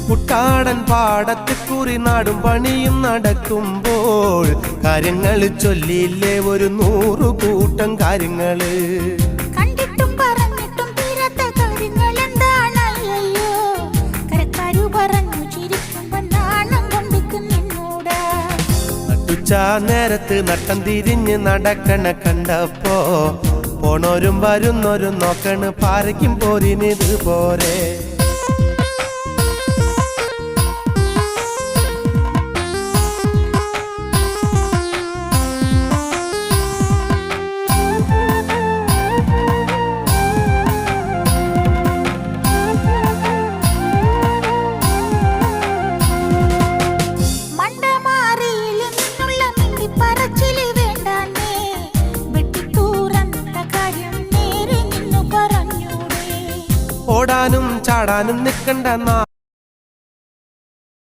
കുട്ടാടൻ പാടത്ത് കുറി നാടും പണിയും നടക്കുമ്പോൾ കാര്യങ്ങൾ ചൊല്ലിയില്ലേ ഒരു 100 കൂട്ടം കാര്യങ്ങള്. കണ്ടിട്ടും പറഞ്ഞിട്ടും തീരാത്ത കാര്യങ്ങൾ എന്താണല്ലോ. കരക്കാരു പറഞ്ഞു ചിരിക്കുമ്പോ നാണം കൊണ്ടിരിക്കുന്നൂടാ. നട്ടുച്ച നേരത്ത് നട്ടം തിരിഞ്ഞ് നടക്കണ കണ്ടപ്പോ പോണോരും വരുന്നോരും നോക്കണ് പാരയ്ക്കും പോരിനിത് പോരെ. ഓടാനും ചാടാനും നിൽക്കണ്ട